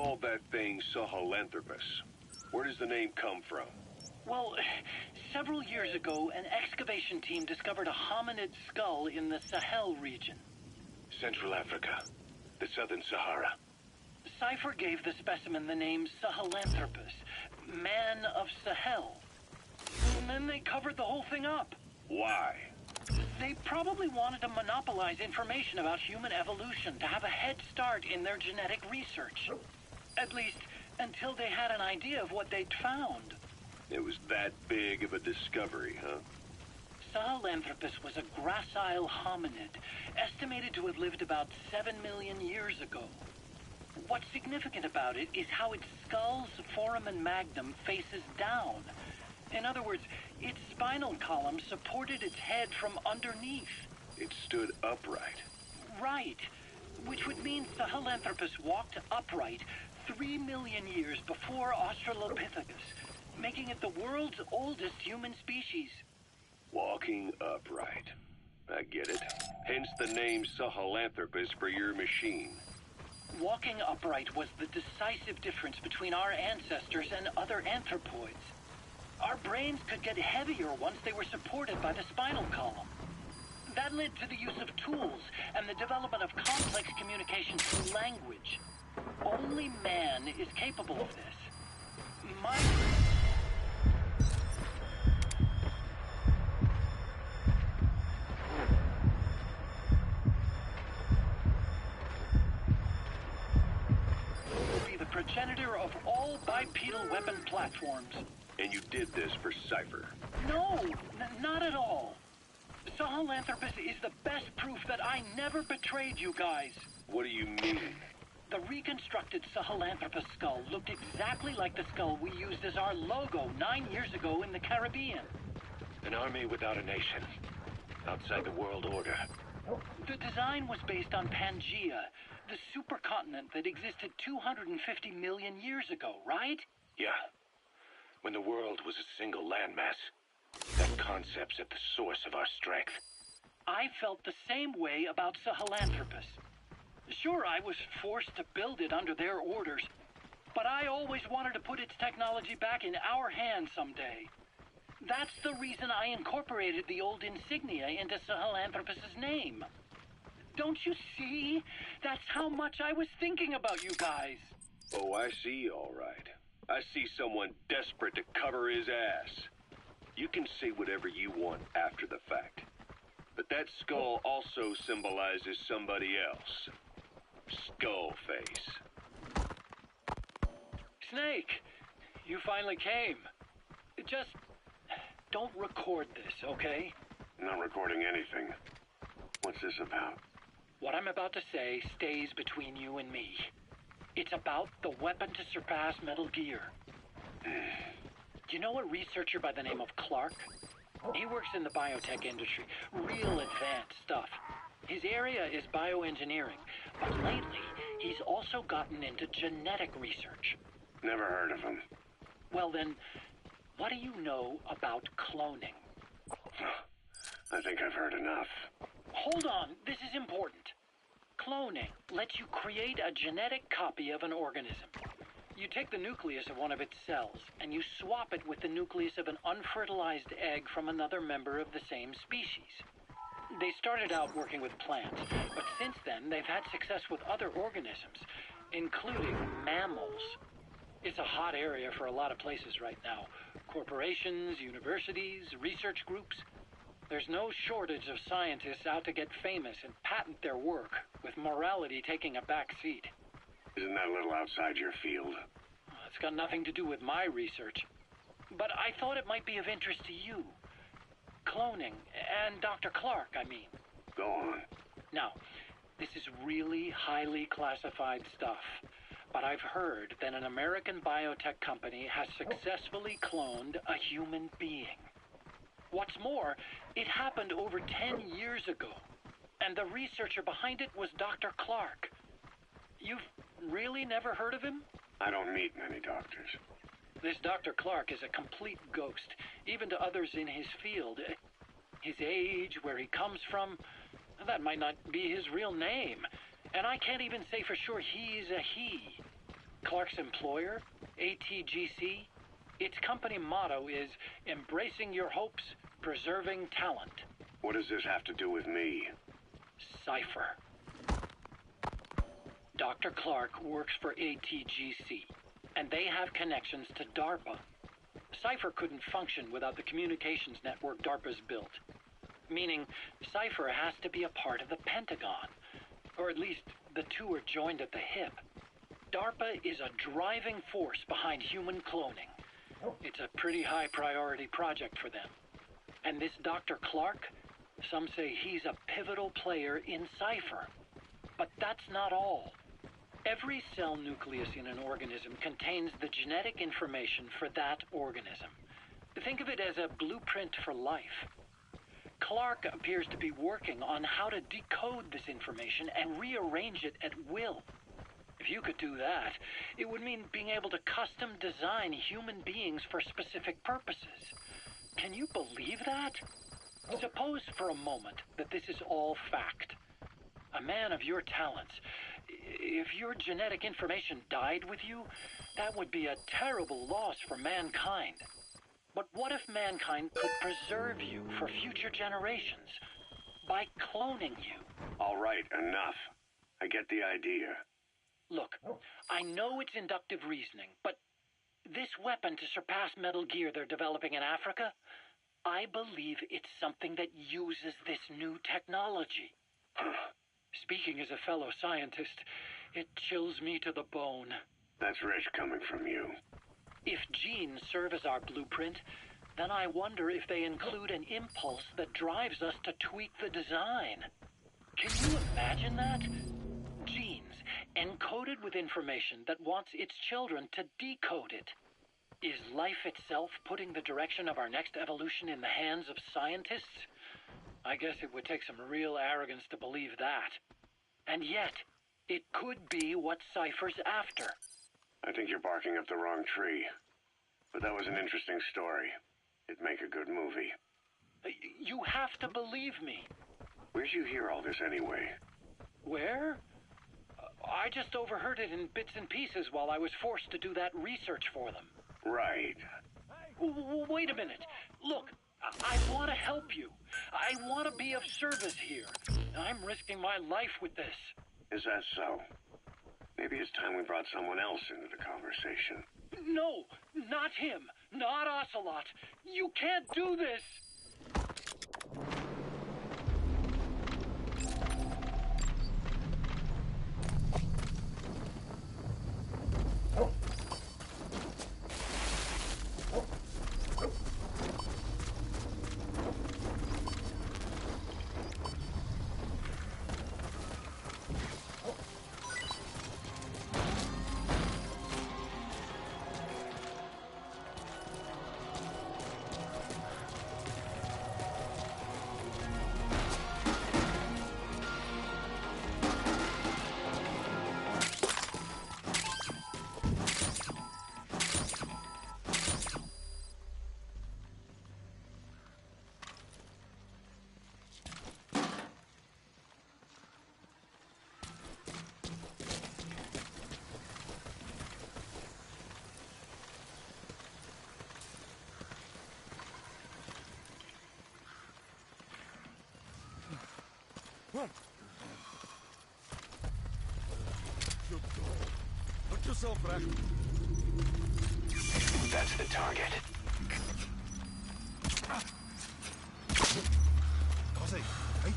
called that thing Sahelanthropus. Where does the name come from? Well, several years ago, an excavation team discovered a hominid skull in the Sahel region. Central Africa. The Southern Sahara. Cypher gave the specimen the name Sahelanthropus, Man of Sahel. And then they covered the whole thing up. Why? They probably wanted to monopolize information about human evolution to have a head start in their genetic research. At least, until they had an idea of what they'd found. It was that big of a discovery, huh? Sahelanthropus was a gracile hominid, estimated to have lived about 7 million years ago. What's significant about it is how its skull's foramen magnum faces down. In other words, its spinal column supported its head from underneath. It stood upright. Right, which would mean Sahelanthropus walked upright 3 million years before Australopithecus, making it the world's oldest human species. Walking upright. I get it. Hence the name Sahelanthropus for your machine. Walking upright was the decisive difference between our ancestors and other anthropoids. Our brains could get heavier once they were supported by the spinal column. That led to the use of tools and the development of complex communication through language. Only man is capable of this. My... will be the progenitor of all bipedal weapon platforms. And you did this for Cypher? No, not at all. Sahelanthropus is the best proof that I never betrayed you guys. What do you mean? The reconstructed Sahelanthropus skull looked exactly like the skull we used as our logo 9 years ago in the Caribbean. An army without a nation. Outside the world order. The design was based on Pangaea, the supercontinent that existed 250 million years ago, right? Yeah. When the world was a single landmass. That concept's at the source of our strength. I felt the same way about Sahelanthropus. Sure, I was forced to build it under their orders, but I always wanted to put its technology back in our hands someday. That's the reason I incorporated the old insignia into Sahelanthropus's name. Don't you see? That's how much I was thinking about you guys. Oh, I see, all right. I see someone desperate to cover his ass. You can say whatever you want after the fact. But that skull also symbolizes somebody else. Skullface. Snake, you finally came. Just don't record this, okay? Not recording anything. What's this about? What I'm about to say stays between you and me. It's about the weapon to surpass Metal Gear. You know a researcher by the name of Clark? He works in the biotech industry. Real advanced stuff. His area is bioengineering, but lately he's also gotten into genetic research. Never heard of him. Well then, what do you know about cloning? I think I've heard enough. Hold on, this is important. Cloning lets you create a genetic copy of an organism. You take the nucleus of one of its cells, and you swap it with the nucleus of an unfertilized egg from another member of the same species. They started out working with plants, but since then they've had success with other organisms, including mammals. It's a hot area for a lot of places right now. Corporations, universities, research groups. There's no shortage of scientists out to get famous and patent their work, with morality taking a back seat. Isn't that a little outside your field? It's got nothing to do with my research. But I thought it might be of interest to you. Cloning, and Dr. Clark, I mean. Go on. Now, this is really highly classified stuff. But I've heard that an American biotech company has successfully cloned a human being. What's more, it happened over 10 years ago. And the researcher behind it was Dr. Clark. You've really never heard of him? I don't meet many doctors. This Dr. Clark is a complete ghost, even to others in his field. His age, where he comes from, that might not be his real name. And I can't even say for sure he's a he. Clark's employer, ATGC, its company motto is embracing your hopes, preserving talent. What does this have to do with me? Cypher. Dr. Clark works for ATGC, and they have connections to DARPA. Cypher couldn't function without the communications network DARPA's built. Meaning, Cypher has to be a part of the Pentagon. Or at least, the two are joined at the hip. DARPA is a driving force behind human cloning. It's a pretty high priority project for them. And this Dr. Clark, some say he's a pivotal player in Cypher. But that's not all. Every cell nucleus in an organism contains the genetic information for that organism. Think of it as a blueprint for life. Clark appears to be working on how to decode this information and rearrange it at will. If you could do that, it would mean being able to custom design human beings for specific purposes. Can you believe that? Suppose for a moment that this is all fact. A man of your talents, if your genetic information died with you, that would be a terrible loss for mankind. But what if mankind could preserve you for future generations by cloning you? All right, enough. I get the idea. Look, I know it's inductive reasoning, but this weapon to surpass Metal Gear they're developing in Africa, I believe it's something that uses this new technology. Speaking as a fellow scientist, it chills me to the bone. That's rich coming from you. If genes serve as our blueprint, then I wonder if they include an impulse that drives us to tweak the design. Can you imagine that? Genes encoded with information that wants its children to decode it. Is life itself putting the direction of our next evolution in the hands of scientists? I guess it would take some real arrogance to believe that. And yet, it could be what Cypher's after. I think you're barking up the wrong tree. But that was an interesting story. It'd make a good movie. You have to believe me. Where'd you hear all this anyway? Where? I just overheard it in bits and pieces while I was forced to do that research for them. Right. Wait a minute. Look, I want to help you. I want to be of service here. I'm risking my life with this. Is that so? Maybe it's time we brought someone else into the conversation. No, not him. Not Ocelot. You can't do this. Put yourself back. That's the target. Ozzy, hey.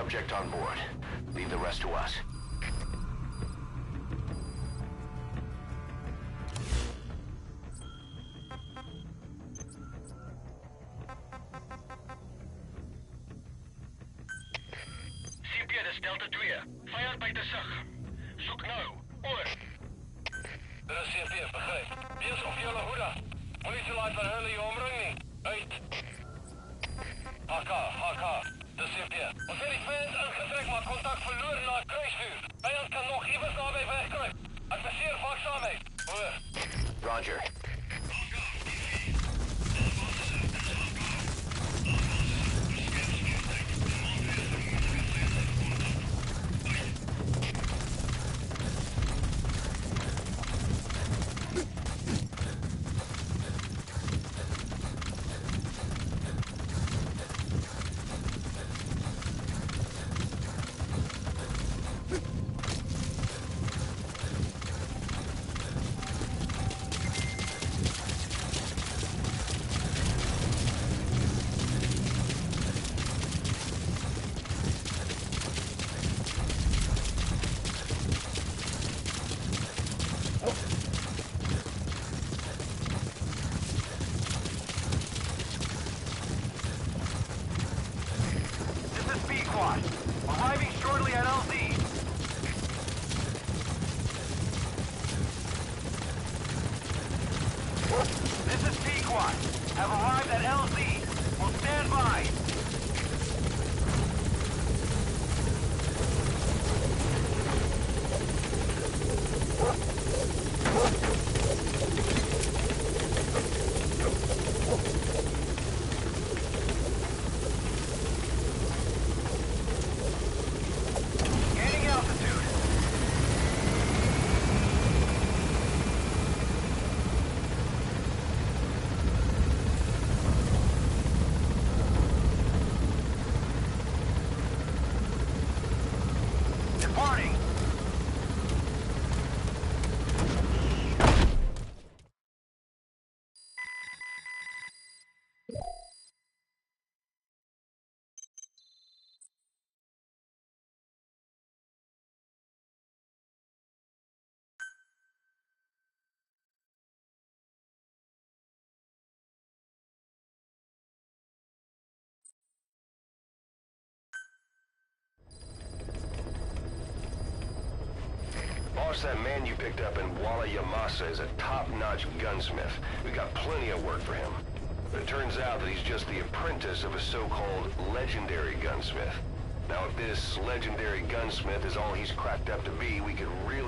subject on board. Leave the rest to us. CP, dit is Delta 2. Vijand buiten sig. Zoek nou. Oor. Dit is CP, begryp. Wees op julle hoede. Moenie te laat vir hulle jou omring nie. Uit. HK. Dis CP. Ons het die fans ingetrek, maar kontak verloor na kruisvuur. Vijand kan nog iewers naby wegkruip. Adviseer vaksaamheid. Oor. Roger. Arriving shortly at LZ. This is Pequod. Have arrived at LZ. Will stand by. Departing. Boss, that man you picked up in Walla Yamasa is a top-notch gunsmith. We got plenty of work for him. But it turns out that he's just the apprentice of a so-called legendary gunsmith. Now, if this legendary gunsmith is all he's cracked up to be, we could really